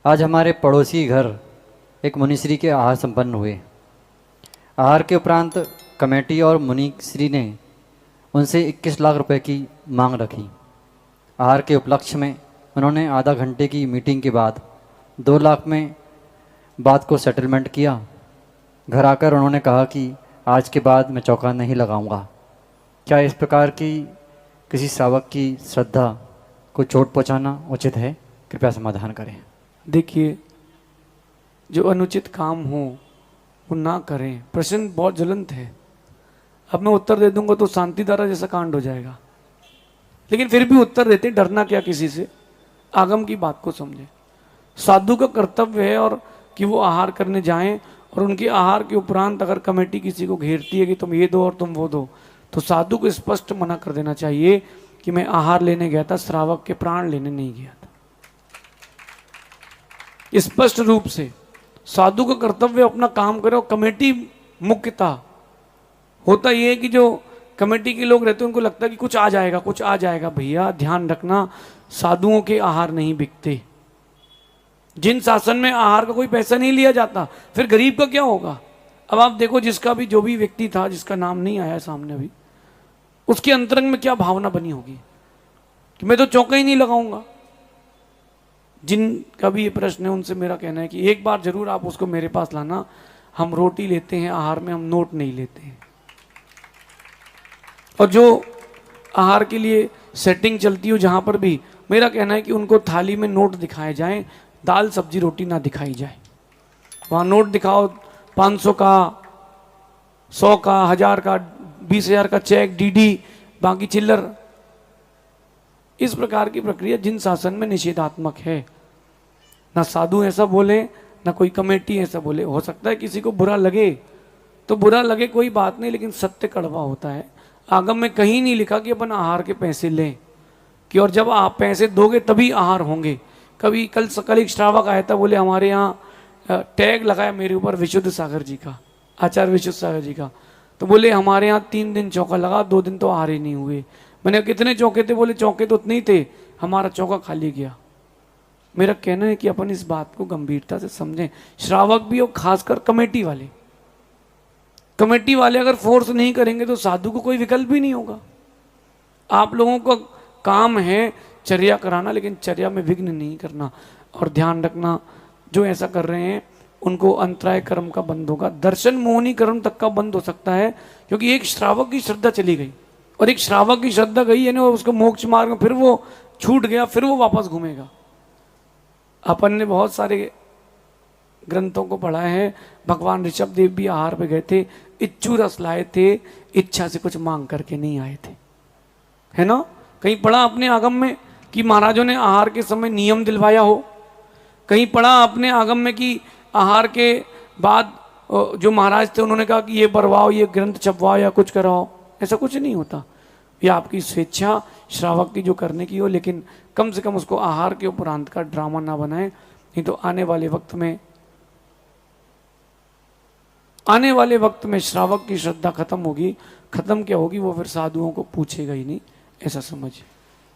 आज हमारे पड़ोसी घर एक मुनिश्री के आहार संपन्न हुए। आहार के उपरांत कमेटी और मुनिश्री ने उनसे 21 लाख रुपए की मांग रखी। आहार के उपलक्ष्य में उन्होंने आधा घंटे की मीटिंग के बाद 2 लाख में बात को सेटलमेंट किया। घर आकर उन्होंने कहा कि आज के बाद मैं चौका नहीं लगाऊंगा। क्या इस प्रकार की किसी श्रावक की श्रद्धा को चोट पहुंचाना उचित है? कृपया समाधान करें। देखिए, जो अनुचित काम हो वो ना करें। प्रश्न बहुत ज्वलंत है। अब मैं उत्तर दे दूंगा तो शांति धारा जैसा कांड हो जाएगा, लेकिन फिर भी उत्तर देते। डरना क्या किसी से? आगम की बात को समझें। साधु का कर्तव्य है और कि वो आहार करने जाएं, और उनके आहार के उपरांत अगर कमेटी किसी को घेरती है कि तुम ये दो और तुम वो दो, तो साधु को स्पष्ट मना कर देना चाहिए कि मैं आहार लेने गया था, श्रावक के प्राण लेने नहीं गया था। स्पष्ट रूप से साधु का कर्तव्य अपना काम करे। और कमेटी मुख्यता होता यह है कि जो कमेटी के लोग रहते हैं उनको लगता है कि कुछ आ जाएगा, कुछ आ जाएगा। भैया ध्यान रखना, साधुओं के आहार नहीं बिकते। जिन शासन में आहार का कोई पैसा नहीं लिया जाता, फिर गरीब का क्या होगा? अब आप देखो, जिसका भी जो भी व्यक्ति था, जिसका नाम नहीं आया सामने अभी, उसके अंतरंग में क्या भावना बनी होगी कि मैं तो चौका ही नहीं लगाऊंगा। जिनका भी ये प्रश्न है उनसे मेरा कहना है कि एक बार जरूर आप उसको मेरे पास लाना। हम रोटी लेते हैं आहार में, हम नोट नहीं लेते हैं। और जो आहार के लिए सेटिंग चलती हो जहां पर भी, मेरा कहना है कि उनको थाली में नोट दिखाए जाएं, दाल सब्जी रोटी ना दिखाई जाए। वहां नोट दिखाओ, 500 का, 100 का, 1000 का, 20,000 का चेक, डीडी, बाकी चिल्लर। इस प्रकार की प्रक्रिया जिन शासन में निषेधात्मक है। ना साधु ऐसा बोले, ना कोई कमेटी ऐसा बोले। हो सकता है किसी को बुरा लगे तो बुरा लगे, कोई बात नहीं, लेकिन सत्य कड़वा होता है। आगम में कहीं नहीं लिखा कि अपन आहार के पैसे लें, कि और जब आप पैसे दोगे तभी आहार होंगे। कभी कल एक श्रावक आया था, बोले हमारे यहाँ टैग लगाया मेरे ऊपर विशुद्ध सागर जी का, आचार्य विशुद्ध सागर जी का। तो बोले हमारे यहाँ 3 दिन चौका लगा, 2 दिन तो आहार ही नहीं हुए। मैंने कितने चौके थे? बोले चौके तो उतने ही थे, हमारा चौका खाली गया। मेरा कहना है कि अपन इस बात को गंभीरता से समझें। श्रावक भी और खासकर कमेटी वाले अगर फोर्स नहीं करेंगे तो साधु को कोई विकल्प भी नहीं होगा। आप लोगों का काम है चर्या कराना, लेकिन चर्या में विघ्न नहीं करना। और ध्यान रखना, जो ऐसा कर रहे हैं उनको अंतराय कर्म का बंद होगा, दर्शन मोहनी कर्म तक का बंद हो सकता है। क्योंकि एक श्रावक की श्रद्धा चली गई, और एक श्रावक की श्रद्धा गई है ना, उसको मोक्ष मार्ग में फिर वो छूट गया, फिर वो वापस घूमेगा। अपन ने बहुत सारे ग्रंथों को पढ़ा है। भगवान ऋषभ देव भी आहार पे गए थे, इच्छु रस लाए थे, इच्छा से कुछ मांग करके नहीं आए थे, है ना? कहीं पढ़ा अपने आगम में कि महाराजों ने आहार के समय नियम दिलवाया हो? कहीं पढ़ा अपने आगम में कि आहार के बाद जो महाराज थे उन्होंने कहा कि ये बरवाओ, ये ग्रंथ छपवाओ या कुछ कराओ? ऐसा कुछ नहीं होता। ये आपकी स्वेच्छा श्रावक की जो करने की हो, लेकिन कम से कम उसको आहार के उपरांत का ड्रामा ना बनाए। नहीं तो आने वाले वक्त में श्रावक की श्रद्धा खत्म होगी। खत्म क्या होगी वो फिर साधुओं को पूछेगा ही नहीं, ऐसा समझिए।